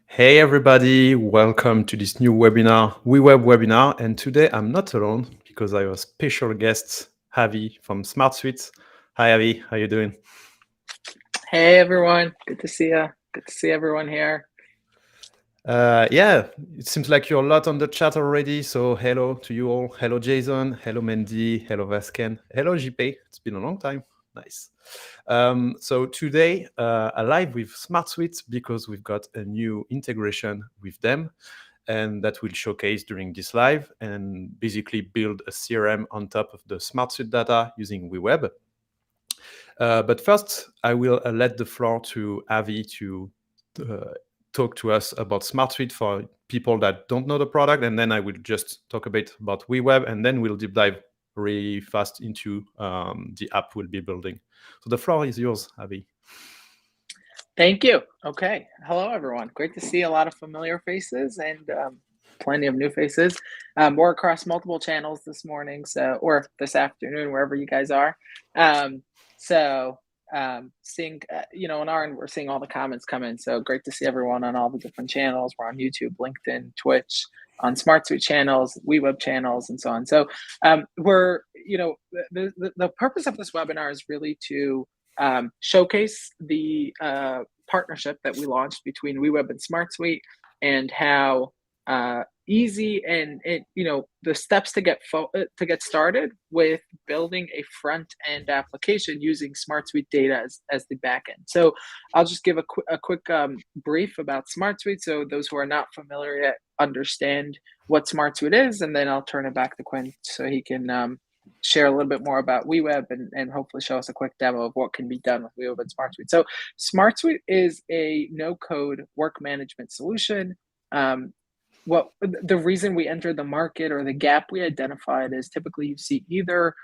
Hey everybody, welcome to this new webinar, WeWeb webinar. And today I'm not alone because I have a special guest, Javi from SmartSuite. Hi Javi, how you doing? Hey everyone, good to see you. Good to see everyone here. Yeah, it seems like you're a lot on the chat already. So hello to you all. Hello Jason, hello Mandy, hello Vasken, hello JP. It's been a long time. Nice. So today, live with SmartSuite because we've got a new integration with them. And that will showcase during this live and basically build a CRM on top of the SmartSuite data using WeWeb. But first, I will let the floor to Avi to uh, talk to us about SmartSuite for people that don't know the product, and then I will just talk a bit about WeWeb, and then we'll deep dive really fast into the app we'll be building. So the floor is yours, Avi. Thank you. Okay. Hello everyone. Great to see a lot of familiar faces and plenty of new faces. We're across multiple channels this morning, or this afternoon, wherever you guys are. Um, so seeing, on our end, we're seeing all the comments come in. So great to see everyone on all the different channels. We're on YouTube, LinkedIn, Twitch, on SmartSuite channels, WeWeb channels, and so on. So the purpose of this webinar is really to showcase the partnership that we launched between WeWeb and SmartSuite, and how easy and the steps to get started with building a front end application using SmartSuite data as the backend. So I'll just give a quick brief about SmartSuite, so those who are not familiar yet understand what SmartSuite is, and then I'll turn it back to Quinn so he can share a little bit more about WeWeb and hopefully show us a quick demo of what can be done with WeWeb and SmartSuite. So SmartSuite is a no-code work management solution. What the reason we entered the market, or the gap we identified, is typically you see either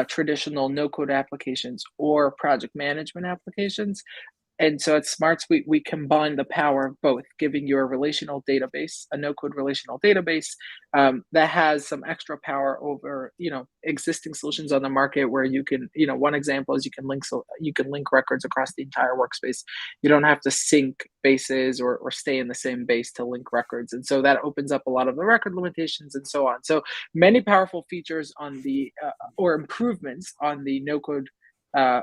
traditional no-code applications or project management applications. And so at SmartSuite, we combine the power of both, giving you a relational database, a no-code relational database that has some extra power over, existing solutions on the market, where you can, one example is you can link records across the entire workspace. You don't have to sync bases or stay in the same base to link records. And so that opens up a lot of the record limitations and so on. So many powerful features on or improvements on the no-code uh,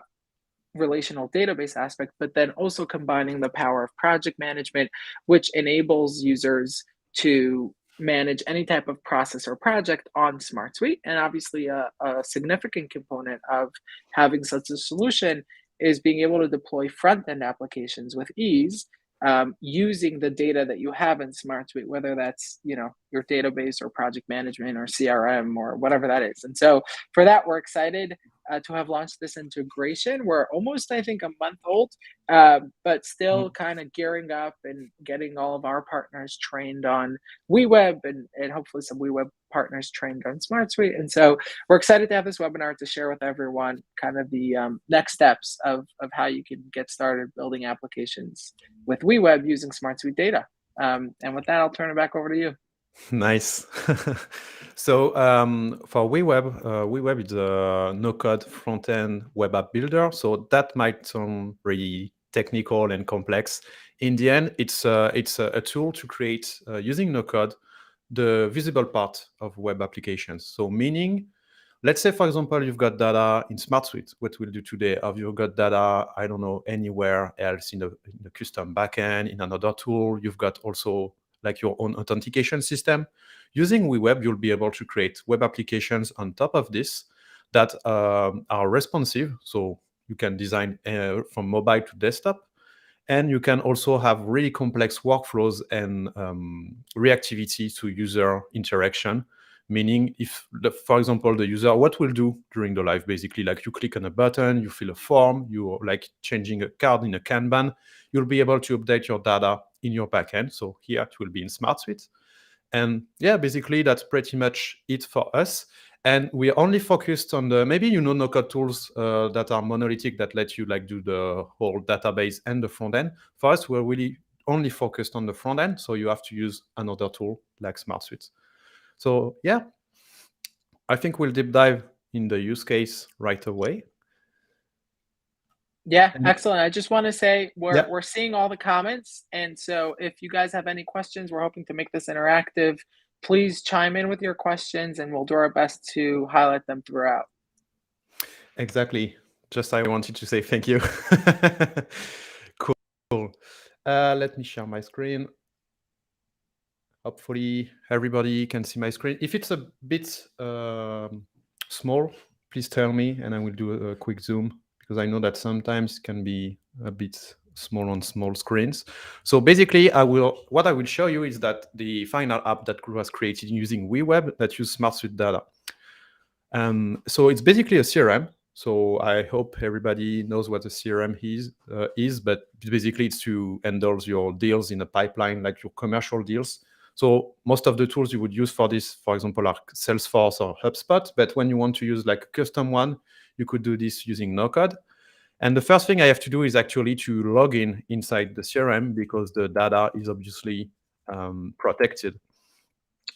relational database aspect, but then also combining the power of project management, which enables users to manage any type of process or project on SmartSuite. And obviously, a significant component of having such a solution is being able to deploy front end applications with ease, using the data that you have in SmartSuite, whether that's your database or project management or CRM or whatever that is. And so for that, we're excited to have launched this integration. We're almost, I think, a month old, but still kind of gearing up and getting all of our partners trained on WeWeb, and hopefully some WeWeb partners trained on SmartSuite. And so we're excited to have this webinar to share with everyone kind of the next steps of how you can get started building applications with WeWeb using SmartSuite data. And with that, I'll turn it back over to you. Nice. So for WeWeb is a no-code front-end web app builder. So that might sound really technical and complex. In the end, it's a tool to create, using no-code, the visible part of web applications. So meaning, let's say, for example, you've got data in SmartSuite, what we'll do today, or you've got data, I don't know, anywhere else in the custom backend, in another tool. You've got also like your own authentication system. Using WeWeb, you'll be able to create web applications on top of this that are responsive. So you can design from mobile to desktop. And you can also have really complex workflows and reactivity to user interaction. Meaning, if, for example, the user, what will do during the live, basically, like you click on a button, you fill a form, you're like changing a card in a Kanban, you'll be able to update your data in your backend. So here it will be in SmartSuite. And yeah, basically that's pretty much it for us. And we're only focused on maybe no-code tools that are monolithic that let you like do the whole database and the front end. For us, we're really only focused on the front end. So you have to use another tool like SmartSuite. So yeah, I think we'll deep dive in the use case right away. Yeah, And excellent. I just want to say yeah, we're seeing all the comments, and so if you guys have any questions, we're hoping to make this interactive. Please chime in with your questions, and we'll do our best to highlight them throughout. exactly. Just I wanted to say thank you. Cool. Let me share my screen. Hopefully everybody can see my screen. If it's a bit small, please tell me and I will do a quick zoom, because I know that sometimes it can be a bit small on small screens. So basically, what I will show you is that the final app that was created using WeWeb that use SmartSuite data. So it's basically a CRM. So I hope everybody knows what a CRM is, but basically it's to handle your deals in a pipeline, like your commercial deals. So most of the tools you would use for this, for example, are Salesforce or HubSpot. But when you want to use like a custom one, you could do this using no code. And the first thing I have to do is actually to log in inside the CRM, because the data is obviously protected.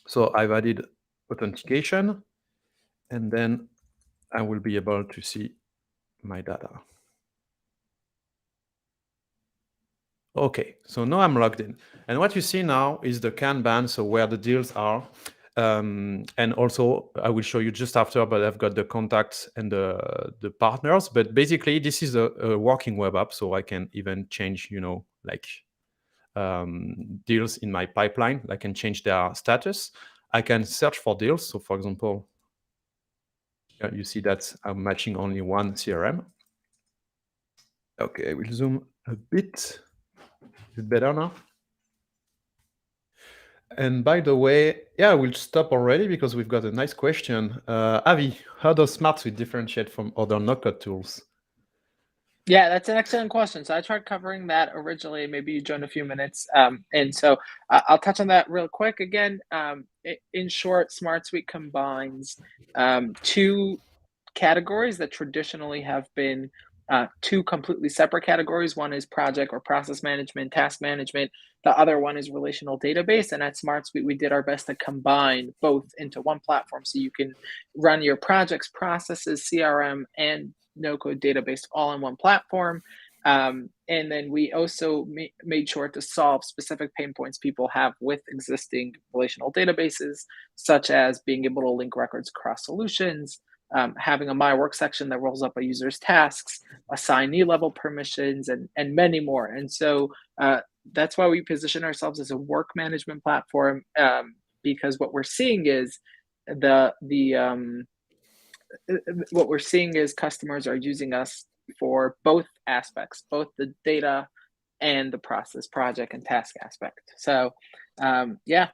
So I've added authentication, and then I will be able to see my data. Okay, so now I'm logged in. And what you see now is the Kanban, so where the deals are. And also, I will show you just after, but I've got the contacts and the partners. But basically, this is a working web app, so I can even change, like deals in my pipeline. I can change their status. I can search for deals. So for example, you see that I'm matching only one CRM. Okay, we'll zoom a bit. Is it better now? And by the way, yeah, we'll stop already because we've got a nice question. Avi, how does SmartSuite differentiate from other no-code tools? Yeah, that's an excellent question. So I tried covering that originally. Maybe you joined a few minutes, and so I'll touch on that real quick again. In short, SmartSuite combines two categories that traditionally have been two completely separate categories. One is project or process management, task management. The other one is relational database. And at SmartSuite, we did our best to combine both into one platform so you can run your projects, processes, CRM, and no code database all in one platform. And then we also made sure to solve specific pain points people have with existing relational databases, such as being able to link records across solutions, having a My Work section that rolls up a user's tasks, assignee level permissions, and many more. And so that's why we position ourselves as a work management platform, because what we're seeing is the what we're seeing is customers are using us for both aspects, both the data and the process, project and task aspect. So yeah.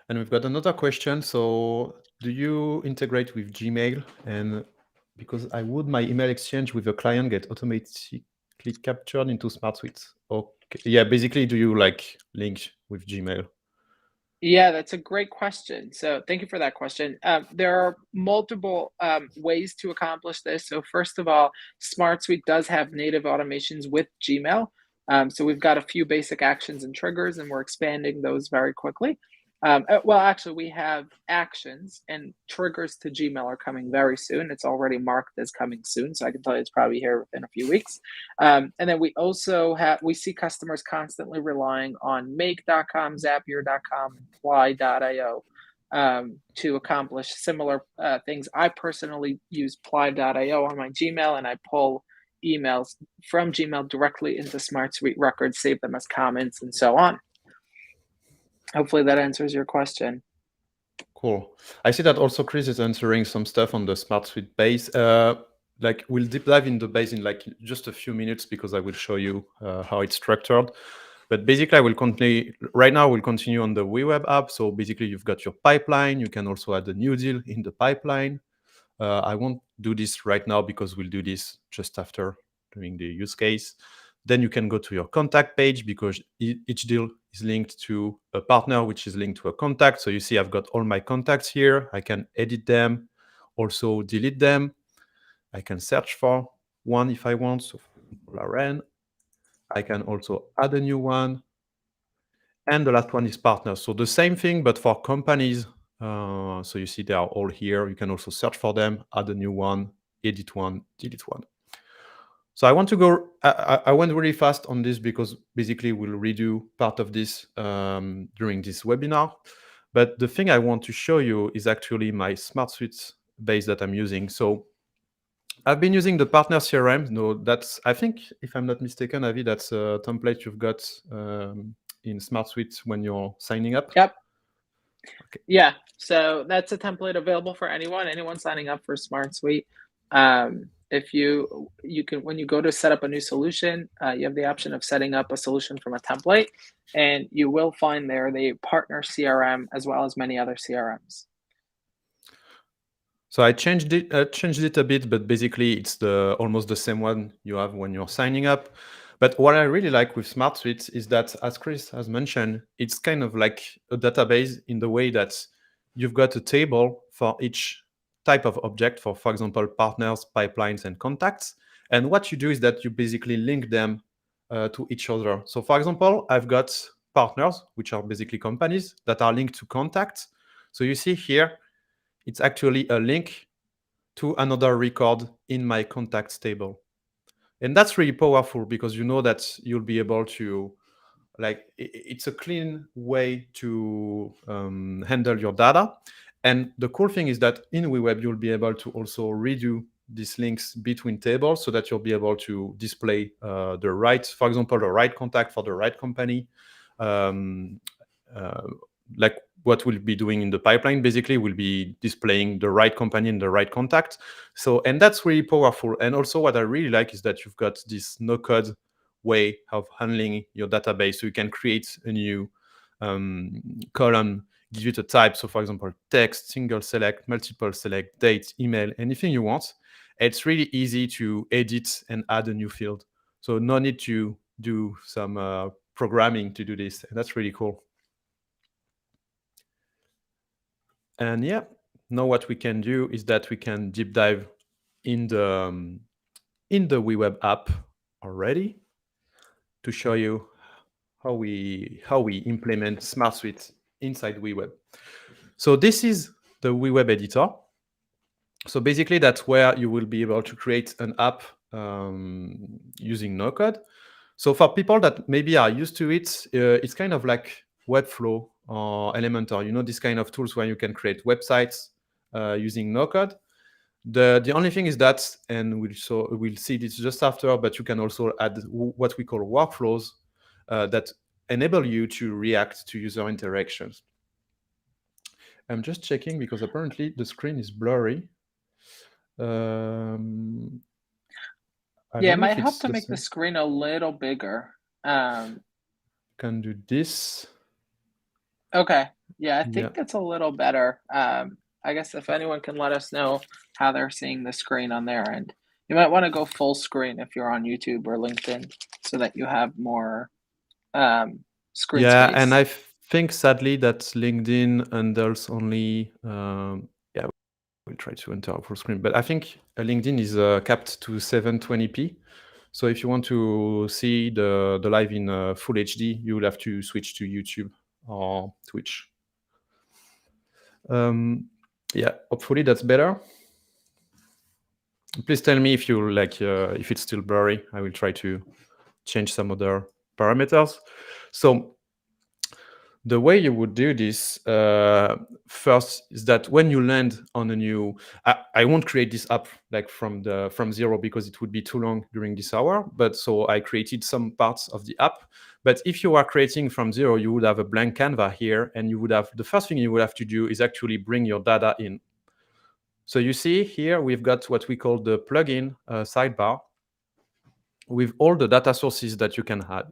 And we've got another question. So do you integrate with Gmail? And because my email exchange with a client get automatically captured into SmartSuite. Okay. Yeah, basically, do you like link with Gmail? Yeah, that's a great question. So thank you for that question. There are multiple ways to accomplish this. So first of all, SmartSuite does have native automations with Gmail. So we've got a few basic actions and triggers, and we're expanding those very quickly. Well, actually, we have actions and triggers to Gmail are coming very soon. It's already marked as coming soon, so I can tell you it's probably here within a few weeks. And then we see customers constantly relying on make.com, Zapier.com, and ply.io to accomplish similar things. I personally use ply.io on my Gmail, and I pull emails from Gmail directly into SmartSuite records, save them as comments, and so on. Hopefully that answers your question. Cool. I see that also Chris is answering some stuff on the SmartSuite base. Like we'll deep dive in the base in like just a few minutes, because I will show you how it's structured. But basically, I will continue right now. We'll continue on the WeWeb app. So basically, you've got your pipeline. You can also add a new deal in the pipeline. I won't do this right now because we'll do this just after doing the use case. Then you can go to your contact page, because each deal is linked to a partner, which is linked to a contact. So you see I've got all my contacts here. I can edit them, also delete them. I can search for one if I want. So for example, Laren. I can also add a new one. And the last one is partners. So the same thing, but for companies. So you see they are all here. You can also search for them, add a new one, edit one, delete one. So I want to go, I went really fast on this because basically we'll redo part of this during this webinar. But the thing I want to show you is actually my SmartSuite base that I'm using. So I've been using the partner CRM. No, that's, I think, if I'm not mistaken, Avi, that's a template you've got in SmartSuite when you're signing up. Yep. Okay. Yeah. So that's a template available for anyone signing up for SmartSuite. If you can, when you go to set up a new solution, you have the option of setting up a solution from a template, and you will find there the partner CRM as well as many other CRMs. So I changed it a bit, but basically it's almost the same one you have when you're signing up. But what I really like with SmartSuite is that, as Chris has mentioned, it's kind of like a database in the way that you've got a table for each type of object, for example, partners, pipelines, and contacts. And what you do is that you basically link them to each other. So for example, I've got partners, which are basically companies that are linked to contacts. So you see here, it's actually a link to another record in my contacts table. And that's really powerful because you know that you'll be able to, like, it's a clean way to handle your data. And the cool thing is that in WeWeb, you'll be able to also redo these links between tables so that you'll be able to display the right, for example, the right contact for the right company. Like what we'll be doing in the pipeline, basically, we'll be displaying the right company and the right contact. So, and that's really powerful. And also what I really like is that you've got this no-code way of handling your database. So you can create a new column, give it a type. So for example, text, single select, multiple select, date, email, anything you want. It's really easy to edit and add a new field. So no need to do some programming to do this. And that's really cool. And yeah, now what we can do is that we can deep dive in the WeWeb app already to show you how we implement SmartSuite inside WeWeb. So this is the WeWeb editor. So basically, that's where you will be able to create an app using no code. So for people that maybe are used to it, it's kind of like Webflow or Elementor. You know, this kind of tools where you can create websites using no code. The only thing is that, and we'll see this just after, but you can also add what we call workflows that enable you to react to user interactions. I'm just checking because apparently the screen is blurry. Yeah, it might help to make the screen a little bigger. Can do this. Okay. Yeah, I think that's a little better. I guess if anyone can let us know how they're seeing the screen on their end. You might want to go full screen if you're on YouTube or LinkedIn so that you have more screen Yeah, space. and I think sadly that LinkedIn handles only, yeah, we'll try to enter full screen, but I think LinkedIn is capped to 720p. So if you want to see the live in full HD, you will have to switch to YouTube or Twitch. Yeah, hopefully that's better. Please tell me if you like if it's still blurry. I will try to change some other parameters. So the way you would do this first is that when you land on a new, I won't create this app like from zero because it would be too long during this hour. But so I created some parts of the app. But if you are creating from zero, you would have a blank Canva here, and you would have the first thing you would have to do is actually bring your data in. So you see here we've got what we call the plugin sidebar with all the data sources that you can add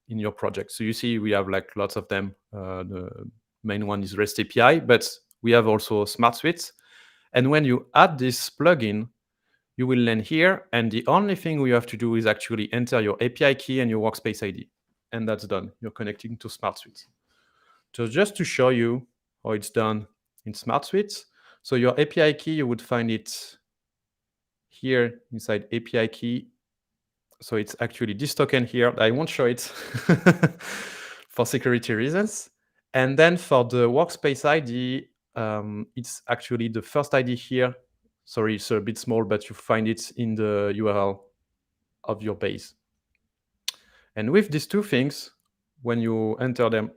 in your project. So you see we have like lots of them. The main one is REST API, but we have also SmartSuite. And when you add this plugin, you will land here, and the only thing we have to do is actually enter your API key and your workspace ID, and that's done. You're connecting to SmartSuite. So just to show you how it's done in SmartSuite, so your API key, you would find it here inside API key. So it's actually this token here. I won't show it for security reasons. And then for the workspace ID, it's actually the first ID here. Sorry, it's a bit small, but you find it in the URL of your base. And with these two things, when you enter them,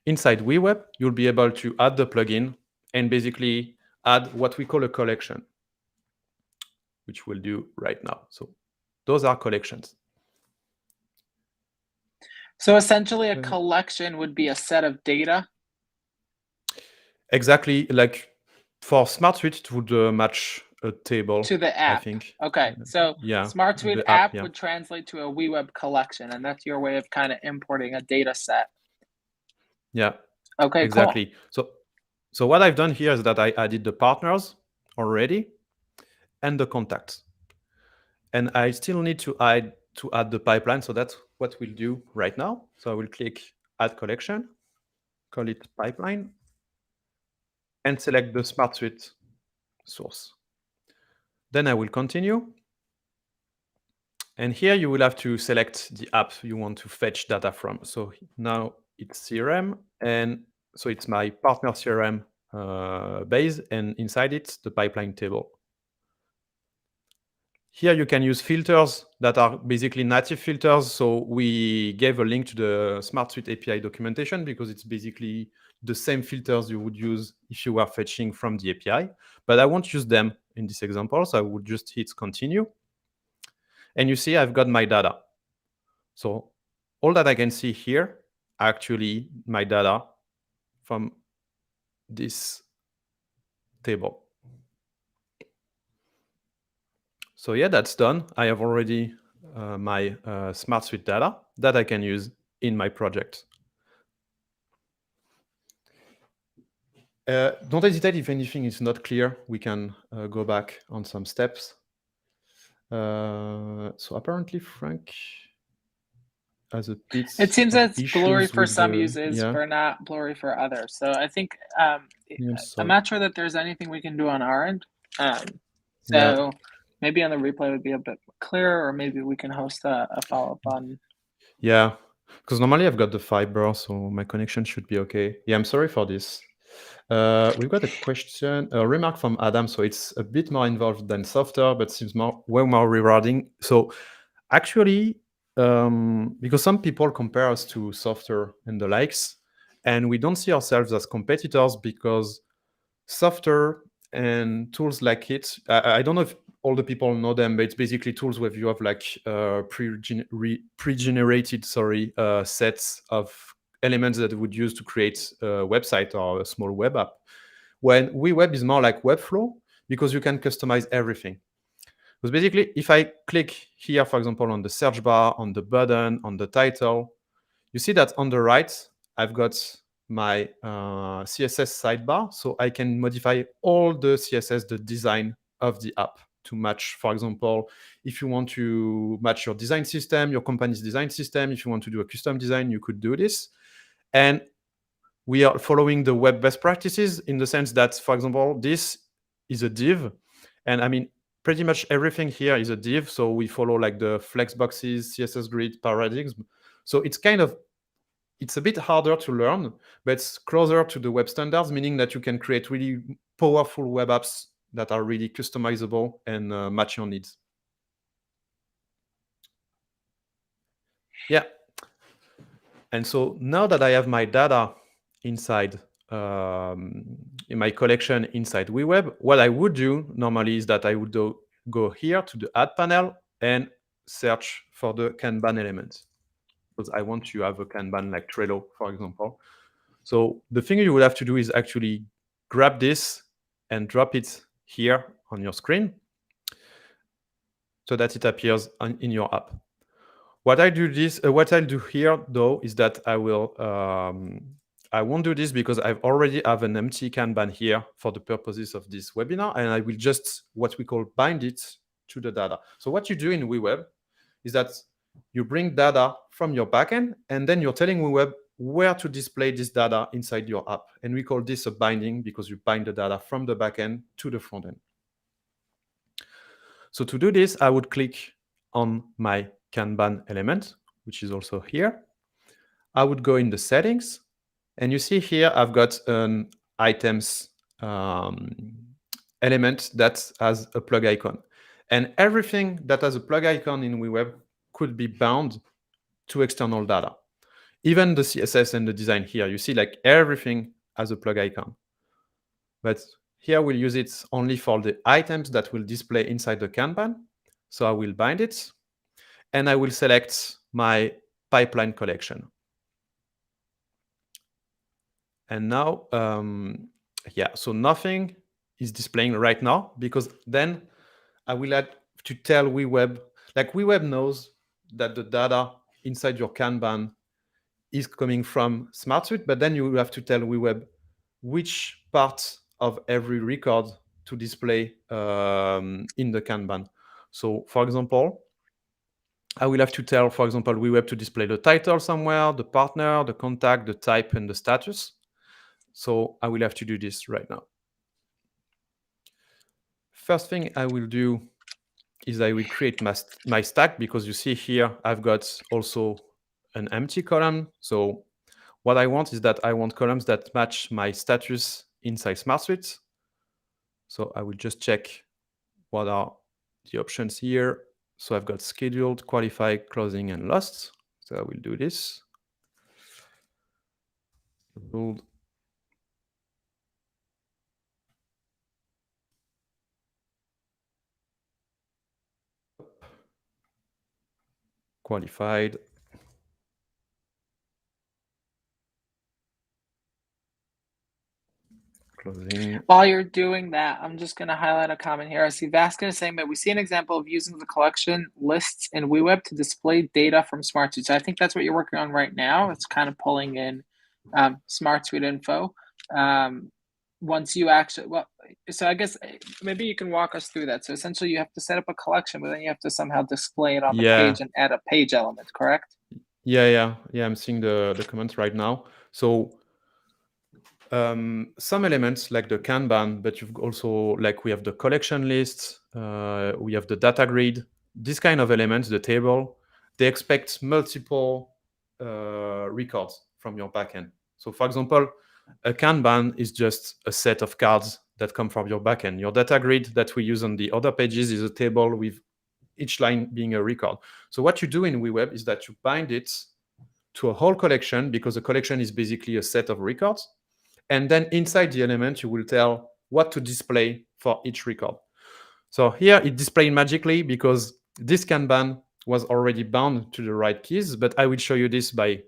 inside WeWeb, you'll be able to add the plugin and basically add what we call a collection, which we'll do right now. So those are collections. So essentially, a collection would be a set of data. Exactly, like for SmartSuite, it would match a table to the app. I think. Okay, so yeah, SmartSuite app would translate to a WeWeb collection, and that's your way of kind of importing a data set. Yeah. Okay, exactly. cool. So what I've done here is that I added the partners already and the contacts. And I still need to add the pipeline. So that's what we'll do right now. So I will click Add Collection, call it Pipeline, and select the SmartSuite source. Then I will continue. And here you will have to select the app you want to fetch data from. So now it's CRM, and so it's my partner CRM base, and inside it, the pipeline table. Here you can use filters that are basically native filters. So we gave a link to the SmartSuite API documentation because it's basically the same filters you would use if you were fetching from the API. But I won't use them in this example, so I would just hit continue. And you see I've got my data. So all that I can see here are actually my data from this table. So yeah, that's done. I have already my SmartSuite data that I can use in my project. Don't hesitate if anything is not clear. We can go back on some steps. So apparently Frank has a bit. It seems that it's blurry for some users, but not blurry for others. So I think I'm not sure that there's anything we can do on our end. So maybe on the replay would be a bit clearer, or maybe we can host a follow-up on. Yeah, because normally I've got the fiber, so my connection should be okay. Yeah, I'm sorry for this. We've got a remark from Adam, so it's a bit more involved than software, but seems way more rewarding. So actually, because some people compare us to software and the likes, and we don't see ourselves as competitors because software and tools like it, I don't know if all the people know them, but it's basically tools where you have like pre-generated sets of elements that would use to create a website or a small web app. When WeWeb is more like Webflow because you can customize everything. Because basically, if I click here, for example, on the search bar, on the button, on the title, you see that on the right, I've got my CSS sidebar. So I can modify all the CSS, the design of the app to match, for example, if you want to match your design system, your company's design system, if you want to do a custom design, you could do this. And we are following the web best practices in the sense that, for example, this is a div. And I mean, pretty much everything here is a div. So we follow like the flexboxes, CSS grid paradigms. So it's a bit harder to learn, but it's closer to the web standards, meaning that you can create really powerful web apps that are really customizable and match your needs. Yeah. And so now that I have my data inside in my collection inside WeWeb, what I would do normally is that I would go here to the add panel and search for the Kanban elements, because I want to have a Kanban like Trello, for example. So the thing you would have to do is actually grab this and drop it here on your screen so that it appears in your app. What I'll do here though is that I won't do this because I already have an empty Kanban here for the purposes of this webinar, and I will just what we call bind it to the data. So what you do in WeWeb is that you bring data from your backend, and then you're telling WeWeb where to display this data inside your app. And we call this a binding because you bind the data from the backend to the front end. So to do this, I would click on my Kanban element, which is also here. I would go in the settings, and you see here I've got an items element that has a plug icon. And everything that has a plug icon in WeWeb could be bound to external data. Even the CSS and the design here, you see like everything has a plug icon. But here we'll use it only for the items that will display inside the Kanban. So I will bind it, and I will select my pipeline collection. And now, yeah, so nothing is displaying right now, because then I will have to tell WeWeb, like WeWeb knows that the data inside your Kanban is coming from SmartSuite, but then you have to tell WeWeb which part of every record to display in the Kanban. So for example, I will have to tell, for example, WeWeb to display the title somewhere, the partner, the contact, the type, and the status. So I will have to do this right now. First thing I will do is I will create my stack, because you see here I've got also an empty column. So what I want is that I want columns that match my status inside SmartSuite. So I will just check what are the options here. So I've got scheduled, qualified, closing, and lost. So I will do this. Build. Qualified. Closing. While you're doing that, I'm just going to highlight a comment here. I see Vaskin is saying that we see an example of using the collection lists in WeWeb to display data from SmartSuite. So I think that's what you're working on right now. It's kind of pulling in SmartSuite info. Once you actually, well, so I guess maybe you can walk us through that. So essentially you have to set up a collection, but then you have to somehow display it on the page and add a page element, correct? Yeah, I'm seeing the comments right now. So some elements like the Kanban, but you've also, like, we have the collection list, we have the data grid, these kind of elements, the table, they expect multiple records from your backend. So for example, a Kanban is just a set of cards that come from your backend. Your data grid that we use on the other pages is a table with each line being a record. So what you do in WeWeb is that you bind it to a whole collection, because a collection is basically a set of records. And then inside the element, you will tell what to display for each record. So here it displayed magically because this Kanban was already bound to the right keys, but I will show you this by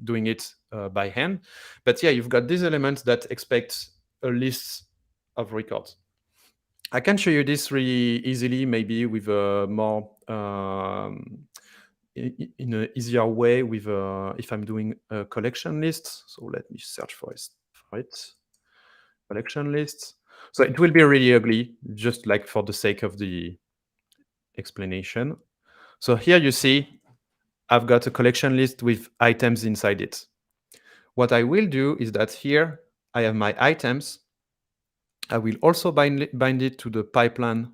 doing it by hand. But yeah, you've got these elements that expect a list of records. I can show you this really easily, maybe with a more in an easier way with if I'm doing a collection list. So let me search for it. Collection lists. So it will be really ugly, just like for the sake of the explanation. So here you see I've got a collection list with items inside it. What I will do is that here I have my items. I will also bind it to the pipeline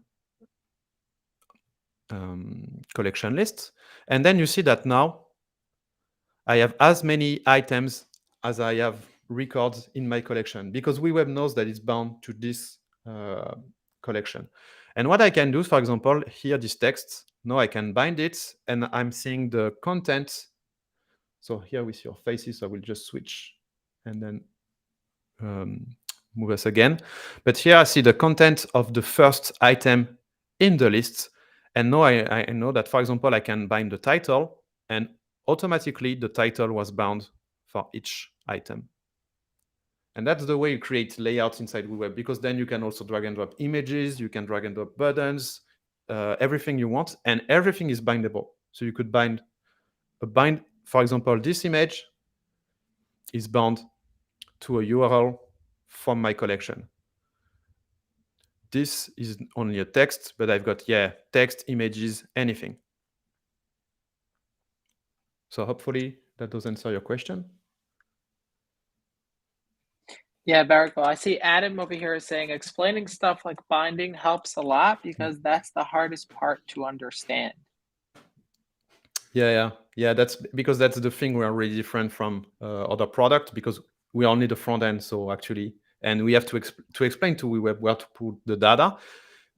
collection list. And then you see that now I have as many items as I have records in my collection, because WeWeb knows that it's bound to this collection. And what I can do, for example, here, this text, now I can bind it, and I'm seeing the content. So here with your faces, I will just switch and then move us again. But here I see the content of the first item in the list. And now I know that, for example, I can bind the title, and automatically the title was bound for each item. And that's the way you create layouts inside WeWeb, because then you can also drag and drop images, you can drag and drop buttons, everything you want, and everything is bindable. So you could bind, for example, this image is bound to a URL from my collection. This is only a text, but I've got, text, images, anything. So hopefully that does answer your question. Yeah, very cool. I see Adam over here is saying explaining stuff like binding helps a lot, because that's the hardest part to understand. Yeah, that's because that's the thing we are really different from other products, because we only the front end. So actually, and we have to explain to WeWeb where to put the data,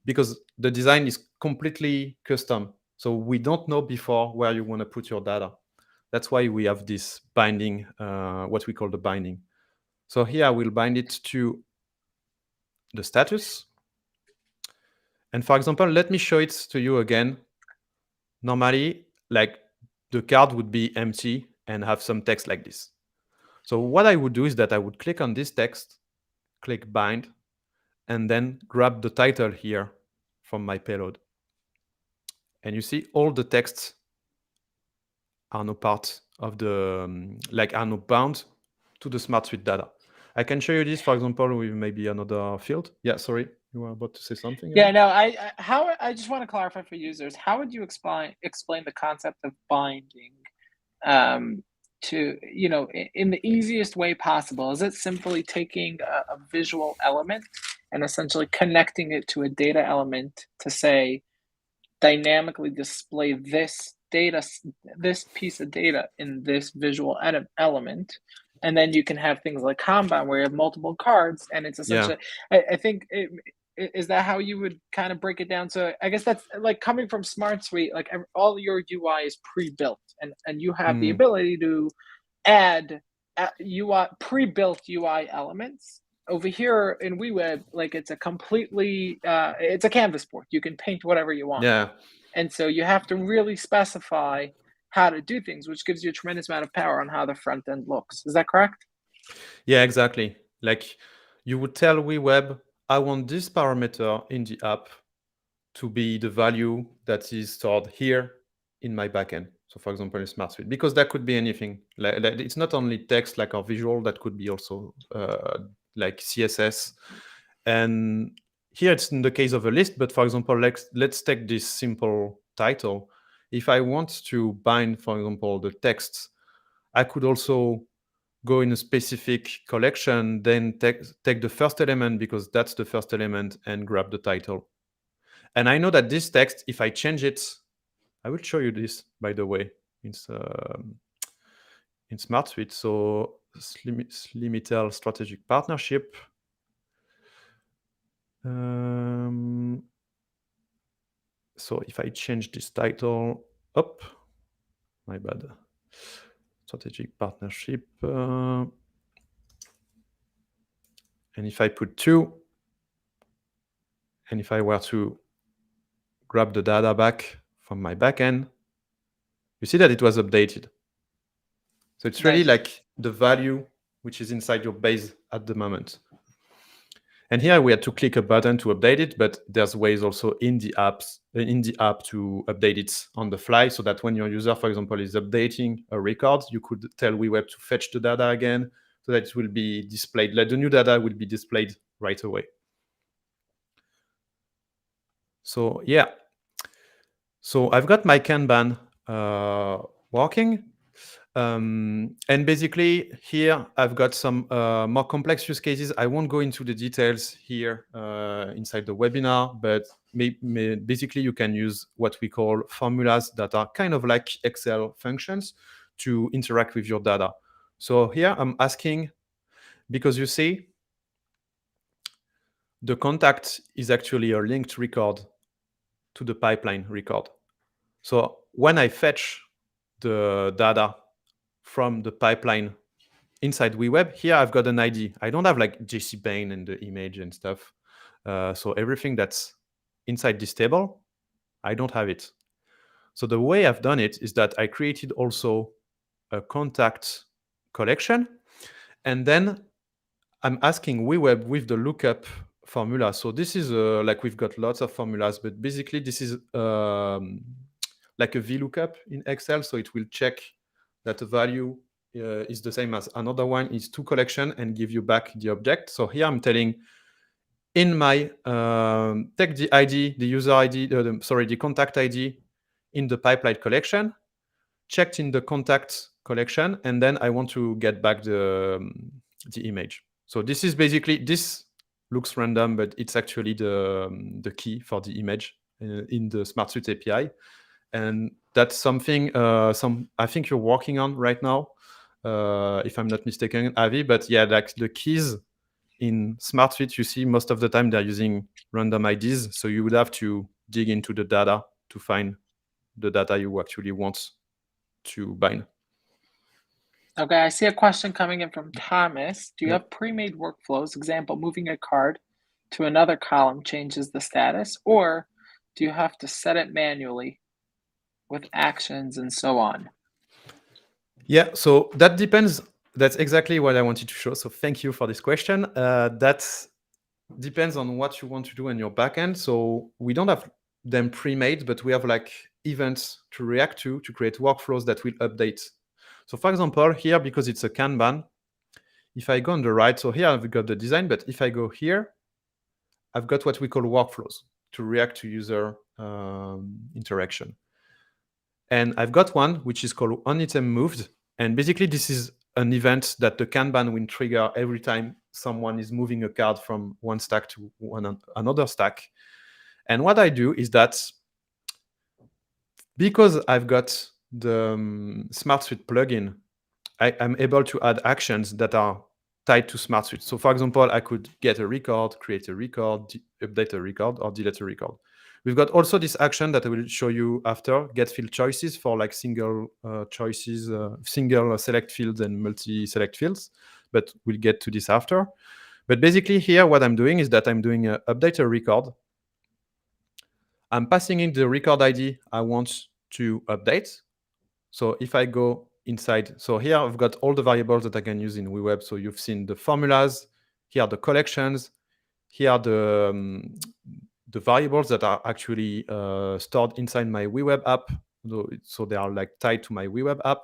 because the design is completely custom. So we don't know before where you want to put your data. That's why we have this binding, what we call the binding. So here I will bind it to the status. And for example, let me show it to you again. Normally, like the card would be empty and have some text like this. So what I would do is that I would click on this text, click bind, and then grab the title here from my payload. And you see all the texts are now part of the, are now bound to the SmartSuite data. I can show you this, for example, with maybe another field. Yeah, sorry, you were about to say something? Yeah, no, I just want to clarify for users, how would you explain the concept of binding to, in the easiest way possible? Is it simply taking a visual element and essentially connecting it to a data element to say, dynamically display this piece of data in this visual element, and then you can have things like Kanban where you have multiple cards, and it's essentially, I think, is that how you would kind of break it down? So I guess that's like coming from SmartSuite, like all your UI is pre-built, and you have the ability to add UI pre-built UI elements. Over here in WeWeb, like it's a completely, it's a canvas board. You can paint whatever you want. Yeah. And so you have to really specify how to do things, which gives you a tremendous amount of power on how the front end looks. Is that correct? Yeah, exactly. Like you would tell WeWeb, I want this parameter in the app to be the value that is stored here in my backend. So for example, in SmartSuite, because that could be anything. Like it's not only text, like our visual, that could be also like CSS. And here it's in the case of a list, but for example, let's take this simple title. If I want to bind, for example, the text, I could also go in a specific collection, then take the first element because that's the first element and grab the title. And I know that this text, if I change it, I will show you this, by the way, in SmartSuite. So Slimitel strategic partnership. So if I change this title, my bad. Strategic partnership. And if I put 2, and if I were to grab the data back from my backend, you see that it was updated. So it's really like the value which is inside your base at the moment. And here we had to click a button to update it, but there's ways also in the app to update it on the fly, so that when your user, for example, is updating a record, you could tell WeWeb to fetch the data again, so that it will be displayed, like the new data will be displayed right away. So yeah, so I've got my Kanban working. And basically here I've got some more complex use cases. I won't go into the details here inside the webinar, but basically you can use what we call formulas that are kind of like Excel functions to interact with your data. So here I'm asking, because you see the contact is actually a linked record to the pipeline record. So when I fetch the data from the pipeline inside WeWeb, here I've got an ID. I don't have like JCBain and the image and stuff. So everything that's inside this table, I don't have it. So the way I've done it is that I created also a contact collection, and then I'm asking WeWeb with the lookup formula. So this is like we've got lots of formulas, but basically this is like a VLOOKUP in Excel. So it will check that the value is the same as another one is to collection and give you back the object. So here I'm telling in my take the ID, the user ID, the contact ID in the pipeline collection, checked in the contact collection, and then I want to get back the image. So this is basically, this looks random, but it's actually the key for the image in the SmartSuite API. And that's something I think you're working on right now, if I'm not mistaken, Avi. But yeah, like the keys in SmartSuite, you see most of the time they're using random IDs. So you would have to dig into the data to find the data you actually want to bind. Okay, I see a question coming in from Thomas. Do you have pre-made workflows? Example, moving a card to another column changes the status, or do you have to set it manually with actions and so on? Yeah, so that depends. That's exactly what I wanted to show. So thank you for this question. That depends on what you want to do in your backend. So we don't have them pre-made, but we have like events to react to create workflows that will update. So for example, here, because it's a Kanban, if I go on the right, so here I've got the design, but if I go here, I've got what we call workflows to react to user interaction. And I've got one which is called onItem moved. And basically this is an event that the Kanban will trigger every time someone is moving a card from one stack to another stack. And what I do is that because I've got the SmartSuite plugin, I'm able to add actions that are tied to SmartSuite. So for example, I could get a record, create a record, update a record, or delete a record. We've got also this action that I will show you after, get field choices for like single choices, single select fields and multi-select fields, but we'll get to this after. But basically here, what I'm doing is that I'm doing a update a record. I'm passing in the record ID I want to update. So if I go inside, so here I've got all the variables that I can use in WeWeb. So you've seen the formulas, here are the collections, here are the variables that are actually stored inside my WeWeb app. So they are like tied to my WeWeb app.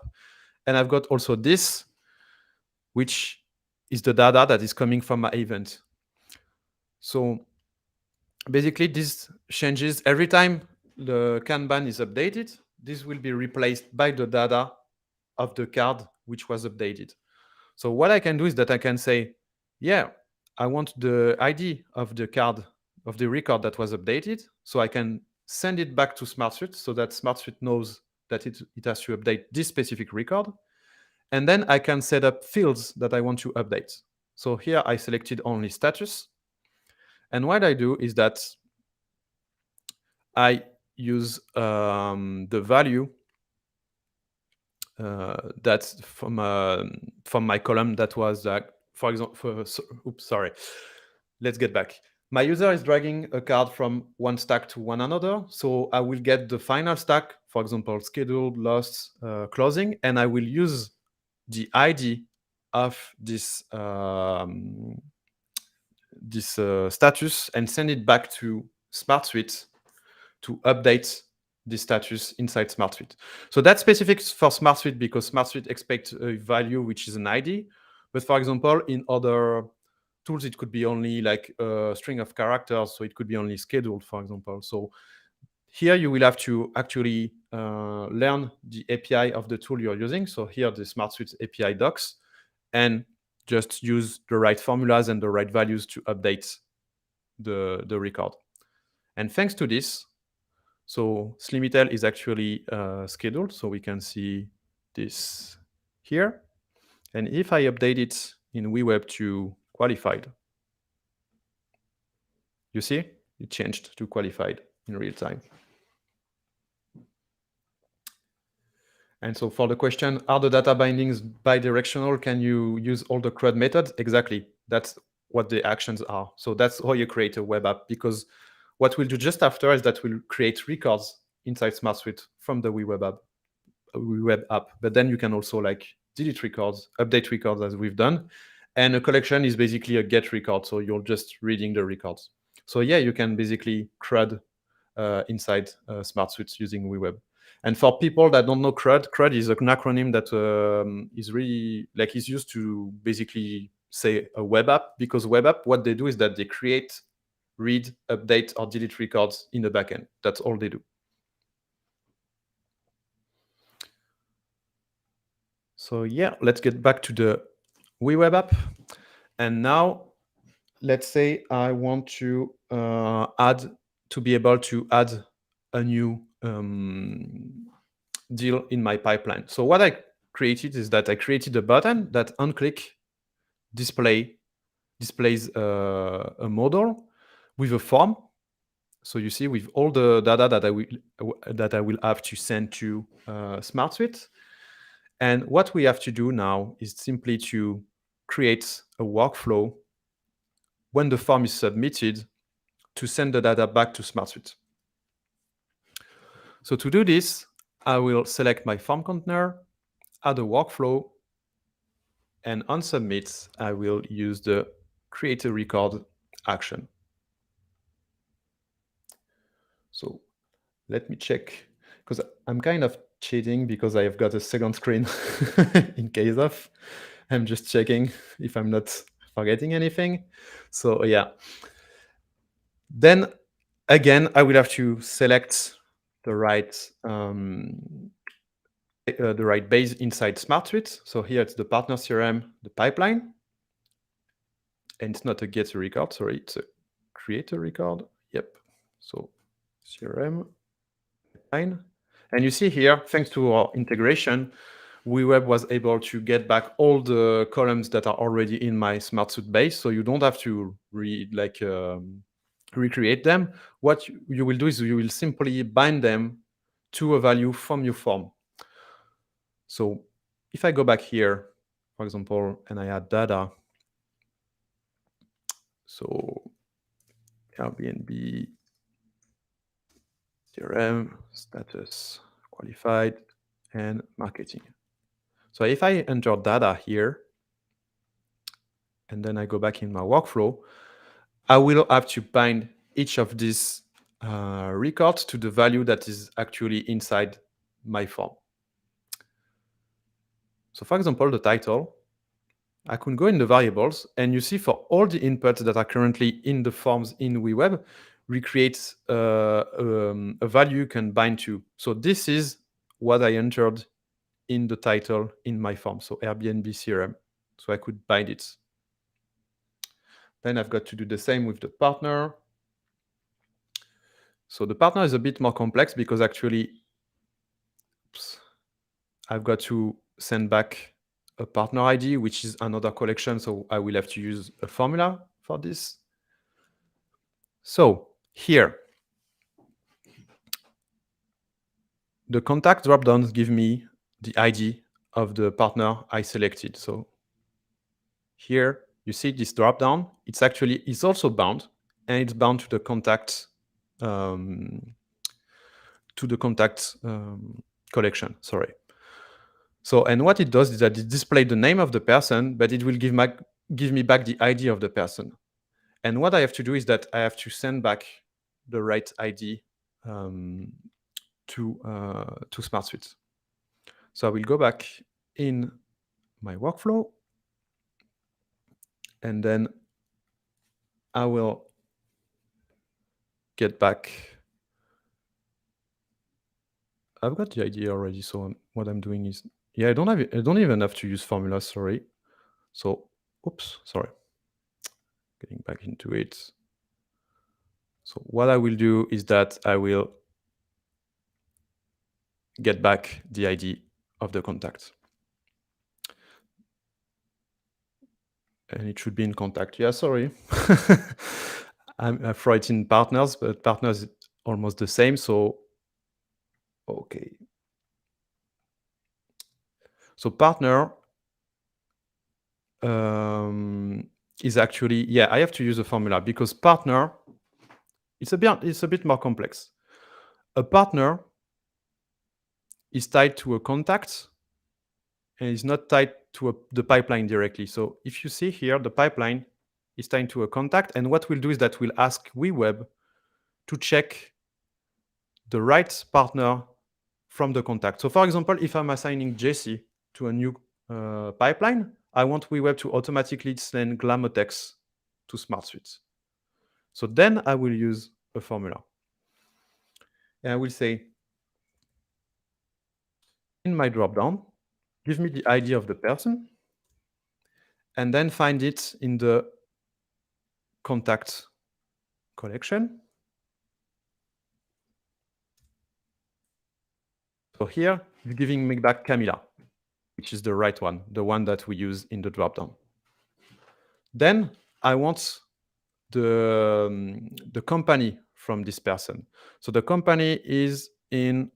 And I've got also this, which is the data that is coming from my event. So basically this changes every time the Kanban is updated. This will be replaced by the data of the card which was updated. So what I can do is that I can say, yeah, I want the ID of the card, of the record that was updated. So I can send it back to SmartSuite so that SmartSuite knows that it has to update this specific record. And then I can set up fields that I want to update. So here I selected only status. And what I do is that I use the value that's from my column that was for example, sorry. Let's get back. My user is dragging a card from one stack to one another. So I will get the final stack, for example, scheduled, lost, closing, and I will use the ID of this status and send it back to SmartSuite to update the status inside SmartSuite. So that's specific for SmartSuite because SmartSuite expects a value which is an ID. But for example, in other tools, it could be only like a string of characters. So it could be only scheduled, for example. So here you will have to actually learn the API of the tool you're using. So here the SmartSuite API docs, and just use the right formulas and the right values to update the record. And thanks to this, so Slimitel is actually scheduled, so we can see this here. And if I update it in WeWeb to qualified, you see it changed to qualified in real time. And so for the question, are the data bindings bidirectional? Can you use all the CRUD methods? Exactly. That's what the actions are. So that's how you create a web app, because what we'll do just after is that we'll create records inside SmartSuite from the WeWeb app. But then you can also like delete records, update records as we've done. And a collection is basically a get record. So you're just reading the records. So yeah, you can basically CRUD inside SmartSuite using WeWeb. And for people that don't know CRUD, CRUD is an acronym that is really like is used to basically say a web app, because web app, what they do is that they create, read, update, or delete records in the backend. That's all they do. So yeah, let's get back to the WeWeb app. And now let's say I want to be able to add a new deal in my pipeline. So what I created is that I created a button that on click display displays a model with a form. So you see, with all the data that I will have to send to SmartSuite. And what we have to do now is simply to create a workflow when the form is submitted to send the data back to SmartSuite. So to do this, I will select my form container, add a workflow, and on submit, I will use the create a record action. So let me check, because I'm kind of cheating because I have got a second screen in case of. I'm just checking if I'm not forgetting anything. So yeah. Then again, I will have to select the right base inside SmartSuite. So here it's the partner CRM, the pipeline. And it's not a get a record, sorry, it's a create a record. Yep. So CRM pipeline. And you see here, thanks to our integration, WeWeb was able to get back all the columns that are already in my SmartSuite base. So you don't have to recreate them. What you will do is you will simply bind them to a value from your form. So if I go back here, for example, and I add data, so Airbnb, CRM, status, qualified, and marketing. So if I enter data here, and then I go back in my workflow, I will have to bind each of these records to the value that is actually inside my form. So for example, the title, I can go in the variables, and you see for all the inputs that are currently in the forms in WeWeb, we create a value you can bind to. So this is what I entered in the title in my form, so Airbnb CRM. So I could bind it. Then I've got to do the same with the partner. So the partner is a bit more complex because actually, I've got to send back a partner ID, which is another collection. So I will have to use a formula for this. So here, the contact dropdowns give me the ID of the partner I selected. So here you see this dropdown. It's also bound, and it's bound to the contact collection. Sorry. So, and what it does is that it displays the name of the person, but it will give me back the ID of the person. And what I have to do is that I have to send back the right ID to SmartSuite. So I will go back in my workflow, and then I will get back. I've got the ID already. So what I'm doing is, yeah, I don't even have to use formulas. Sorry. So, oops, sorry. Getting back into it. So what I will do is that I will get back the ID of the contact. And it should be in contact. Yeah, sorry. I throw it in partners, but partners is almost the same. So, okay. So partner is actually, yeah, I have to use a formula because partner, it's a bit more complex. A partner is tied to a contact and is not tied to the pipeline directly. So if you see here, the pipeline is tied to a contact, and what we'll do is that we'll ask WeWeb to check the right partner from the contact. So for example, if I'm assigning Jesse to a new pipeline, I want WeWeb to automatically send Glamotex to SmartSuite. So then I will use a formula. And I will say, in my dropdown, give me the ID of the person, and then find it in the contact collection. So here, it's giving me back Camila, which is the right one, the one that we use in the dropdown. Then I want the company from this person. So the company is in,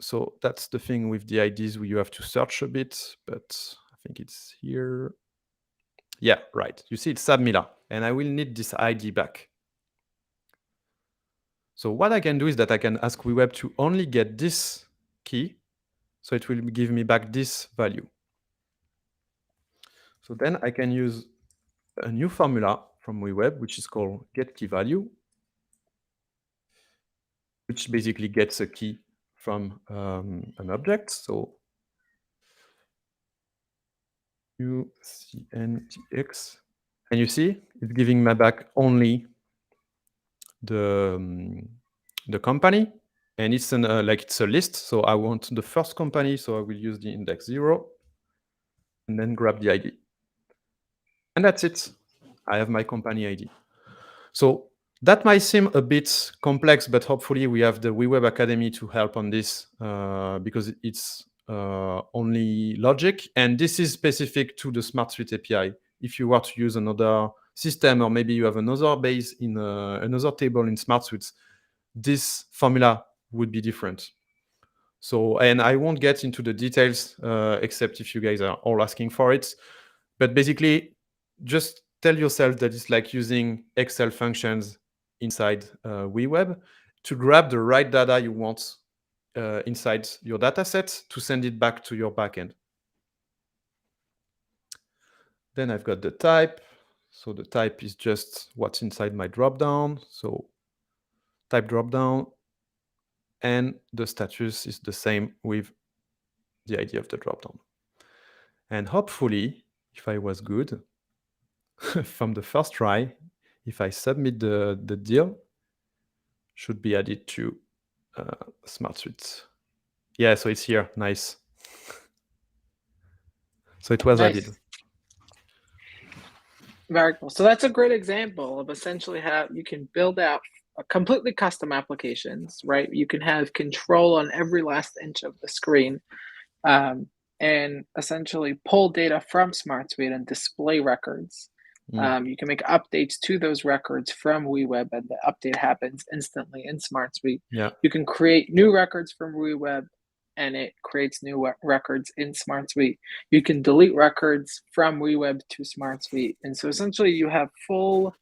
so that's the thing with the IDs where you have to search a bit, but I think it's here. Yeah, right. You see it's Sabmila, and I will need this ID back. So what I can do is that I can ask WeWeb to only get this key, so it will give me back this value. So then I can use a new formula from WeWeb, which is called getKeyValue, which basically gets a key from an object. So UCNTX, and you see it's giving me back only the company, and it's an like it's a list. So I want the first company, so I will use the index 0, and then grab the ID, and that's it. I have my company ID. So that might seem a bit complex, but hopefully we have the WeWeb Academy to help on this because it's only logic, and this is specific to the SmartSuite API. If you were to use another system, or maybe you have another base in another table in SmartSuite, this formula would be different. So, and I won't get into the details except if you guys are all asking for it. But basically, just tell yourself that it's like using Excel functions inside WeWeb to grab the right data you want inside your data set to send it back to your backend. Then I've got the type. So the type is just what's inside my dropdown. So type dropdown, and the status is the same with the ID of the dropdown. And hopefully, if I was good, from the first try, if I submit the deal, should be added to SmartSuite. Yeah, so it's here. Nice. So it was added. Very cool. So that's a great example of essentially how you can build out a completely custom applications, right? You can have control on every last inch of the screen, and essentially pull data from SmartSuite and display records. You can make updates to those records from WeWeb, and the update happens instantly in SmartSuite. Yeah. You can create new records from WeWeb, and it creates new records in SmartSuite. You can delete records from WeWeb to SmartSuite, and so essentially you have full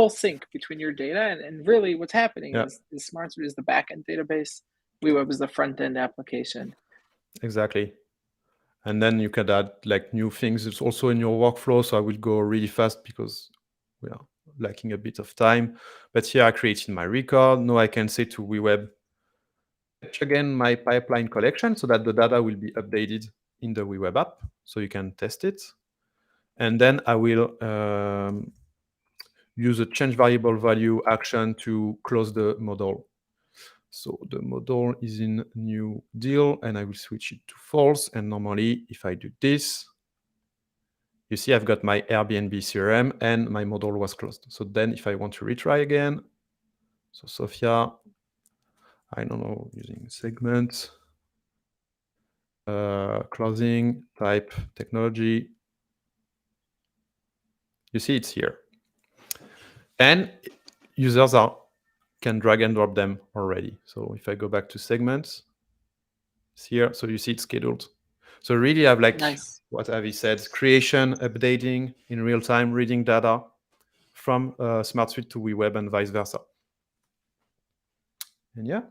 sync between your data, and really what's happening is SmartSuite is the backend database, WeWeb is the front end application. Exactly. And then you can add like new things. It's also in your workflow, so I will go really fast because we are lacking a bit of time. But here I created my record. Now I can say to WeWeb, fetch again my pipeline collection so that the data will be updated in the WeWeb app, so you can test it. And then I will use a change variable value action to close the model. So the model is in new deal, and I will switch it to false. And normally, if I do this, you see I've got my Airbnb CRM and my model was closed. So then if I want to retry again, so Sophia, I don't know, using segment, closing, type, technology, you see it's here. And users can drag and drop them already. So if I go back to segments, it's here. So you see it's scheduled. So really I have like what Avi said, creation, updating in real time, reading data from SmartSuite to WeWeb and vice versa. And yeah.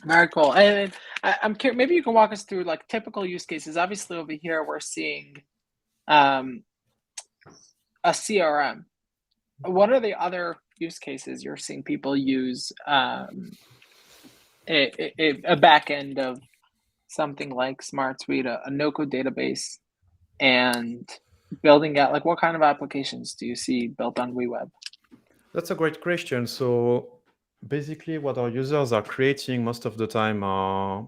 Very cool. And I'm curious, maybe you can walk us through like typical use cases. Obviously over here, we're seeing a CRM. What are the other use cases you're seeing people use a back end of something like SmartSuite, a no-code database, and building out, like what kind of applications do you see built on WeWeb? That's a great question. So basically what our users are creating most of the time are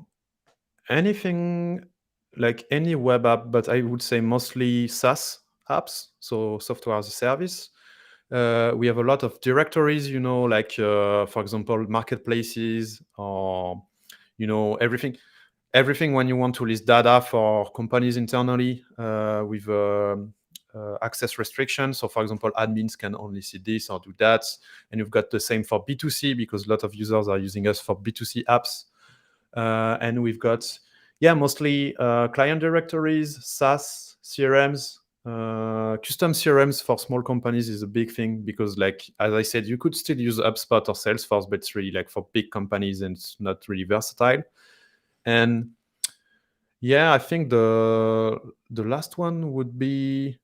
anything like any web app, but I would say mostly SaaS apps, so software as a service. We have a lot of directories, you know, like for example, marketplaces, or you know, everything when you want to list data for companies internally with access restrictions. So for example, admins can only see this or do that. And you've got the same for B2C, because a lot of users are using us for B2C apps. And we've got, mostly client directories, SaaS, CRMs. Custom CRMs for small companies is a big thing, because like, as I said, you could still use HubSpot or Salesforce, but it's really like for big companies and it's not really versatile. And I think the last one would be,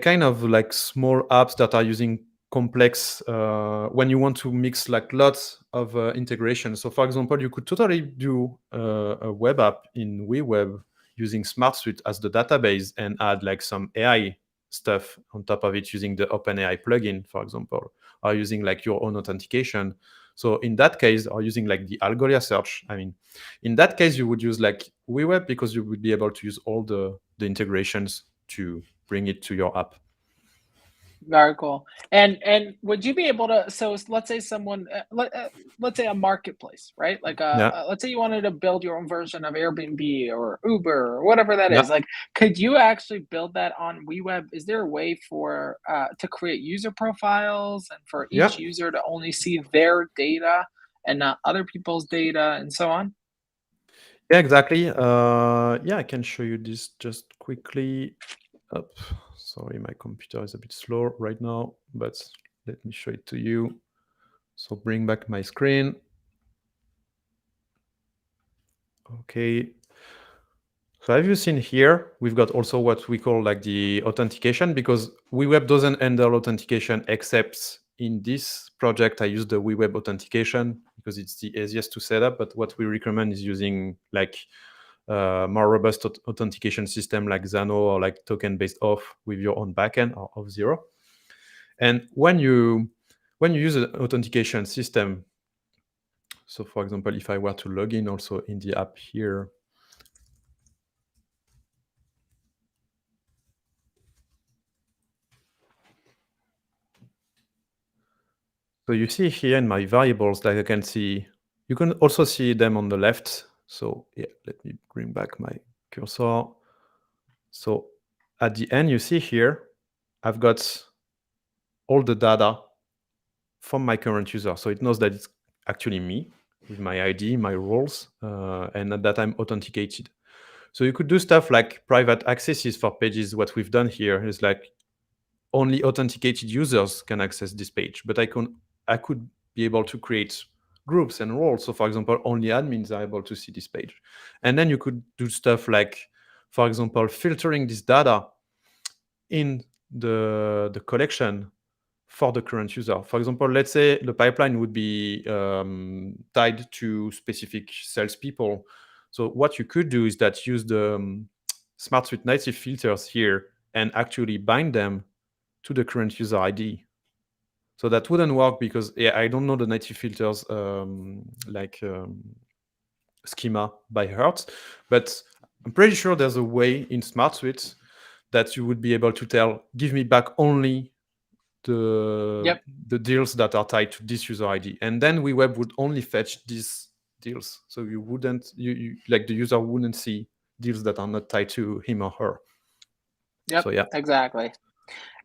kind of like small apps that are using complex, when you want to mix like lots of integration. So for example, you could totally do a web app in WeWeb using SmartSuite as the database and add like some AI stuff on top of it using the OpenAI plugin, for example, or using like your own authentication. So in that case, or using like the Algolia search, in that case, you would use like WeWeb, because you would be able to use all the integrations to bring it to your app. Very cool. And would you be able to? So let's say someone, let's say a marketplace, right? Like let's say you wanted to build your own version of Airbnb or Uber or whatever that is. Like, could you actually build that on WeWeb? Is there a way for to create user profiles and for each user to only see their data and not other people's data and so on? Yeah, exactly. I can show you this just quickly. Up. Sorry, my computer is a bit slow right now, but let me show it to you. So bring back my screen. Okay. So have you seen here, we've got also what we call like the authentication, because WeWeb doesn't handle authentication except in this project. I use the WeWeb authentication because it's the easiest to set up, but what we recommend is using like more robust authentication system like Xano or like token-based auth with your own backend or Auth0. And when you use an authentication system, so for example, if I were to log in also in the app here, so you see here in my variables that I can see, you can also see them on the left. So let me bring back my cursor. So at the end, you see here, I've got all the data from my current user. So it knows that it's actually me with my ID, my roles, and that I'm authenticated. So you could do stuff like private accesses for pages. What we've done here is like only authenticated users can access this page, but I could be able to create groups and roles. So for example, only admins are able to see this page. And then you could do stuff like, for example, filtering this data in the collection for the current user. For example, let's say the pipeline would be tied to specific salespeople. So what you could do is that use the SmartSuite native filters here and actually bind them to the current user ID. So that wouldn't work because I don't know the native filters schema by heart, but I'm pretty sure there's a way in SmartSuite that you would be able to tell, give me back only the deals that are tied to this user ID, and then WeWeb would only fetch these deals. So you wouldn't, like the user wouldn't see deals that are not tied to him or her. Yep. So Exactly.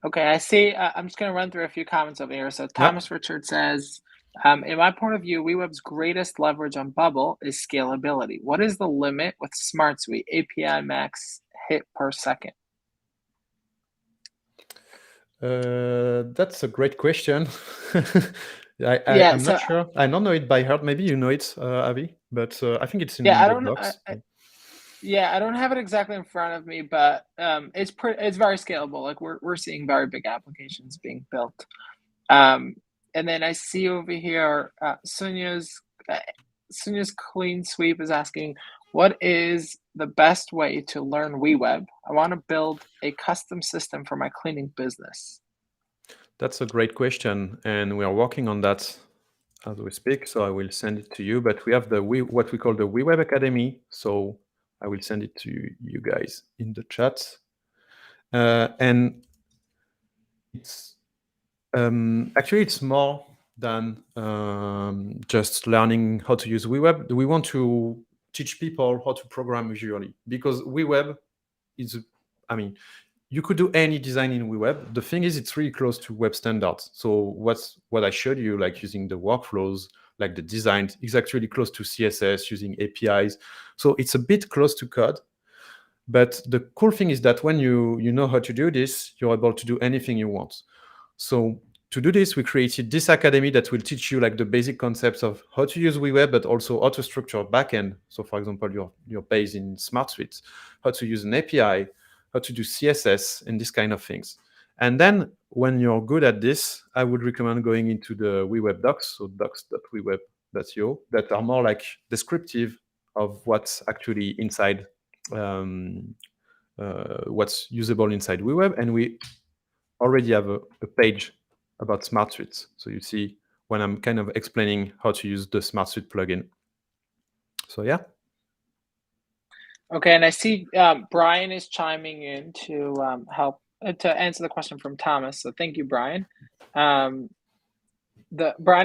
Okay, I see. I'm just going to run through a few comments over here. So Thomas Richard says, in my point of view, WeWeb's greatest leverage on Bubble is scalability. What is the limit with SmartSuite API max hit per second? That's a great question. I'm not sure. I don't know it by heart. Maybe you know it, Avi, but I think it's in the docs. I don't have it exactly in front of me, but it's very scalable. Like we're seeing very big applications being built. And then I see over here, Sunya's clean sweep is asking, what is the best way to learn WeWeb? I want to build a custom system for my cleaning business. That's a great question, and we are working on that as we speak. So I will send it to you. But we have what we call the WeWeb Academy. So I will send it to you guys in the chat. And it's actually it's more than just learning how to use WeWeb. We want to teach people how to program visually, because WeWeb is, you could do any design in WeWeb. The thing is, it's really close to web standards. So what I showed you, like using the workflows, like the design, is actually close to CSS using APIs. So it's a bit close to code. But the cool thing is that when you know how to do this, you're able to do anything you want. So to do this, we created this academy that will teach you like the basic concepts of how to use WeWeb, but also how to structure backend. So for example, your page in SmartSuite, how to use an API, how to do CSS and this kind of things. And then when you're good at this, I would recommend going into the WeWeb docs, so docs.weweb.io, that are more like descriptive of what's actually inside, what's usable inside WeWeb. And we already have a page about SmartSuite. So you see when I'm kind of explaining how to use the SmartSuite plugin. So yeah. Okay, and I see Brian is chiming in to help to answer the question from Thomas. So thank you, Brian. Brian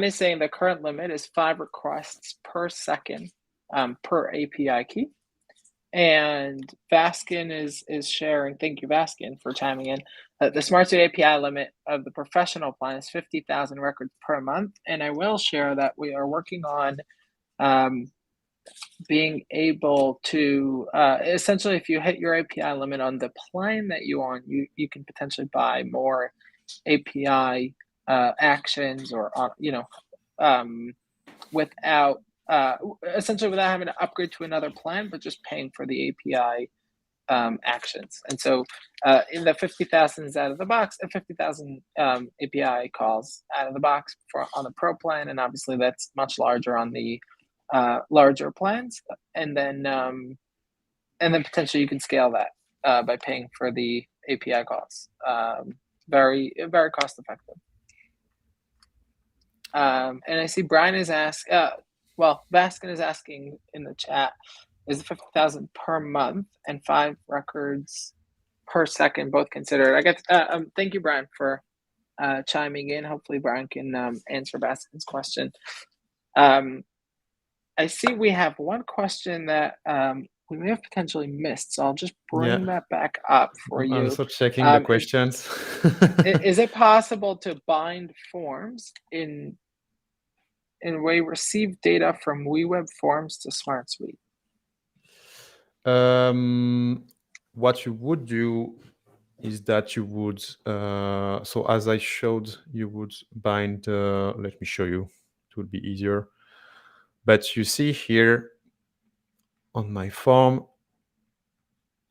is saying the current limit is 5 requests per second per API key. And Vaskin is sharing, thank you, Vaskin, for chiming in. The SmartSuite API limit of the professional plan is 50,000 records per month. And I will share that we are working on being able to, essentially, if you hit your API limit on the plan that you on, you can potentially buy more API actions or, without, essentially without having to upgrade to another plan, but just paying for the API actions. And so in the 50,000 is out of the box, 50,000 API calls out of the box on the Pro plan, and obviously that's much larger on the larger plans. And then potentially you can scale that by paying for the API calls. Very, very cost effective. And I see Brian is asking, Baskin is asking in the chat, is the 50,000 per month and 5 records per second both considered? I guess, thank you, Brian, for chiming in. Hopefully Brian can answer Baskin's question. I see we have one question that we may have potentially missed, so I'll just bring that back up for you. I'm also checking the questions. Is it possible to bind forms in way receive data from WeWeb forms to SmartSuite? What you would do is that you would, so as I showed, you would bind, let me show you, it would be easier. But you see here on my form,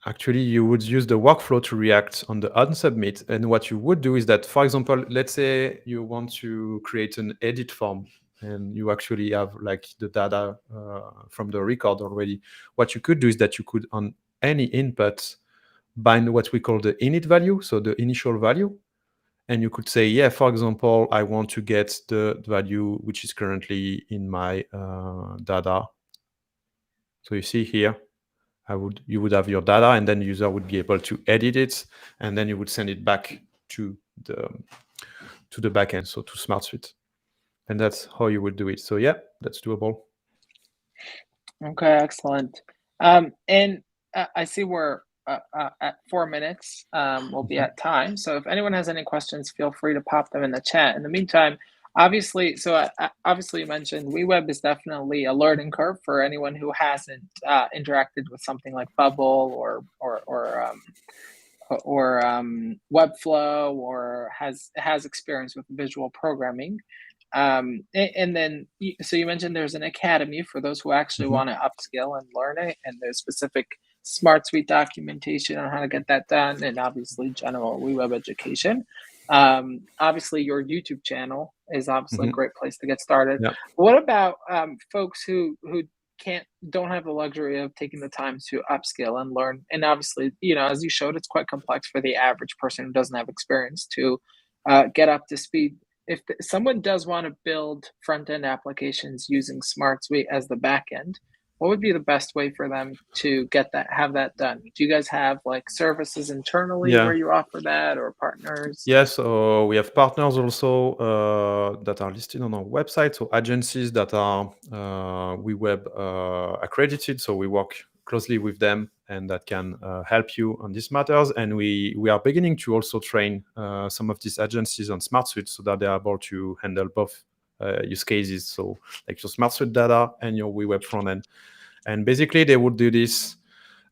actually, you would use the workflow to react on the on submit. And what you would do is that, for example, let's say you want to create an edit form and you actually have like the data from the record already. What you could do is that you could, on any input, bind what we call the init value, so the initial value. And you could say, yeah, for example, I want to get the value which is currently in my data. So you see here, you would have your data, and then the user would be able to edit it, and then you would send it back to the backend, so to SmartSuite. And that's how you would do it. So yeah, that's doable. Okay, excellent. And I see we're at 4 minutes. We'll be at time. So if anyone has any questions, feel free to pop them in the chat. In the meantime, obviously, obviously you mentioned WeWeb is definitely a learning curve for anyone who hasn't interacted with something like Bubble or Webflow, or has experience with visual programming. And then, so you mentioned there's an academy for those who actually want to upskill and learn it, and there's specific SmartSuite documentation on how to get that done, and obviously general WeWeb education. Obviously your YouTube channel is obviously a great place to get started. Yeah. What about folks who don't have the luxury of taking the time to upskill and learn? And obviously, as you showed, it's quite complex for the average person who doesn't have experience to get up to speed. If someone does want to build front-end applications using SmartSuite as the backend, what would be the best way for them to have that done? Do you guys have like services internally where you offer that, or partners? Yes, so we have partners also that are listed on our website. So agencies that are WeWeb accredited. So we work closely with them, and that can help you on these matters. And we are beginning to also train some of these agencies on SmartSuite so that they are able to handle both use cases. So like your SmartSuite data and your WeWeb front end. And basically they would do this.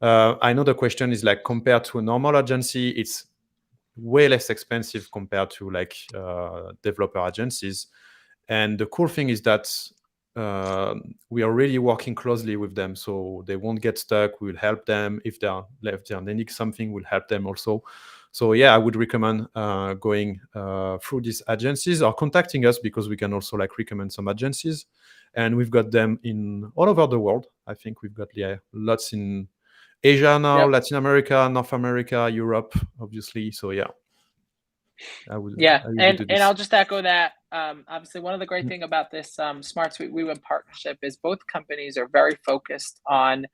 I know the question is like, compared to a normal agency, it's way less expensive compared to like developer agencies. And the cool thing is that we are really working closely with them, so they won't get stuck. We'll help them if they need something. We'll help them also. So yeah, I would recommend going through these agencies or contacting us, because we can also like recommend some agencies, and we've got them in all over the world. I think we've got lots in Asia now, Yep. Latin America, North America, Europe, obviously. So yeah, I would do this. And I'll just echo that. Obviously, one of the great thing about this SmartSuite WeWeb partnership is both companies are very focused on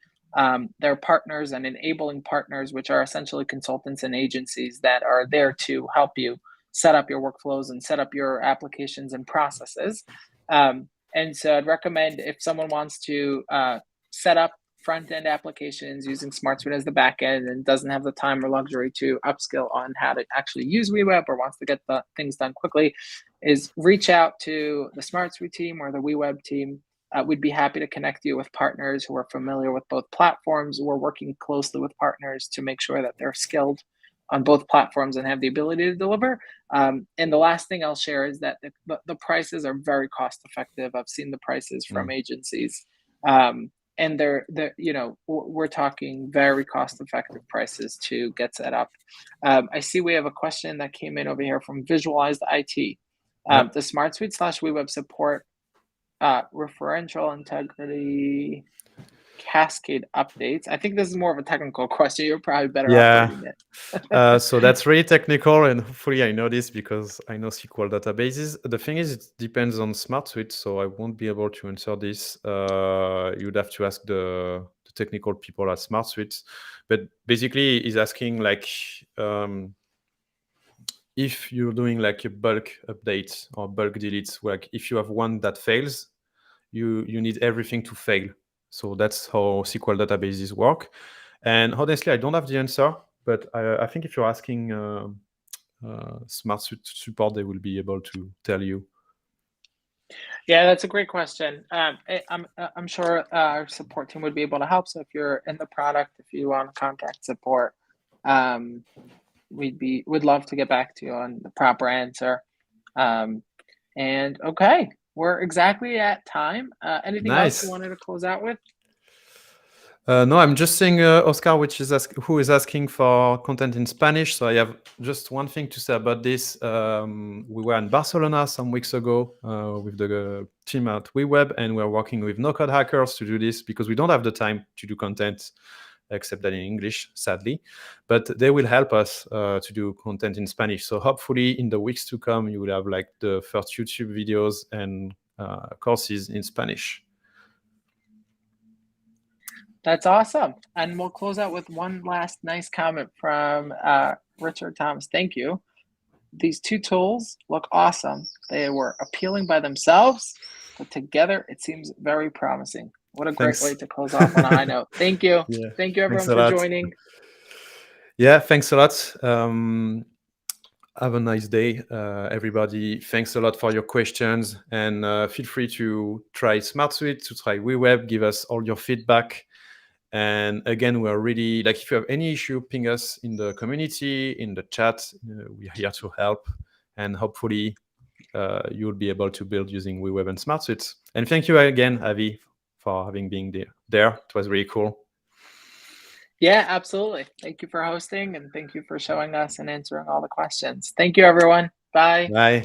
their partners and enabling partners, which are essentially consultants and agencies that are there to help you set up your workflows and set up your applications and processes. And so I'd recommend, if someone wants to set up front-end applications using SmartSuite as the backend and doesn't have the time or luxury to upskill on how to actually use WeWeb, or wants to get the things done quickly, is reach out to the SmartSuite team or the WeWeb team. We'd be happy to connect you with partners who are familiar with both platforms. We're working closely with partners to make sure that they're skilled on both platforms and have the ability to deliver. And the last thing I'll share is that the prices are very cost effective. I've seen the prices from agencies. And we're talking very cost-effective prices to get set up. I see we have a question that came in over here from Visualized IT. The SmartSuite /WeWeb support referential integrity cascade updates. I think this is more of a technical question. You're probably better off reading it. So that's really technical, and hopefully I know this because I know SQL databases. The thing is, it depends on SmartSuite, so I won't be able to answer this. You'd have to ask the technical people at SmartSuite. But basically, he's asking like, if you're doing like a bulk update or bulk deletes, like if you have one that fails, you need everything to fail. So that's how SQL databases work. And honestly, I don't have the answer, but I think if you're asking SmartSuite support, they will be able to tell you. Yeah, that's a great question. I'm sure our support team would be able to help. So if you're in the product, if you want to contact support, we'd love to get back to you on the proper answer. And okay, we're exactly at time. Anything else you wanted to close out with? No, I'm just seeing Oscar, who is asking for content in Spanish. So I have just one thing to say about this. We were in Barcelona some weeks ago with the team at WeWeb, and we're working with no-code hackers to do this, because we don't have the time to do content except that in English, sadly. But they will help us to do content in Spanish. So hopefully in the weeks to come, you will have like the first YouTube videos and courses in Spanish. That's awesome. And we'll close out with one last nice comment from Richard Thomas. Thank you. These two tools look awesome. They were appealing by themselves, but together it seems very promising. What a great way to close off on a high note. Thank you. Yeah. Thank you, everyone, for joining. Yeah, thanks a lot. Have a nice day, everybody. Thanks a lot for your questions, and feel free to try SmartSuite, to try WeWeb, give us all your feedback. And again, we're really, like, if you have any issue, ping us in the community, in the chat. We're here to help, and hopefully you'll be able to build using WeWeb and SmartSuite. And thank you again, Avi, for having been there. It was really cool. Yeah, absolutely. Thank you for hosting, and thank you for showing us and answering all the questions. Thank you, everyone. Bye. Bye.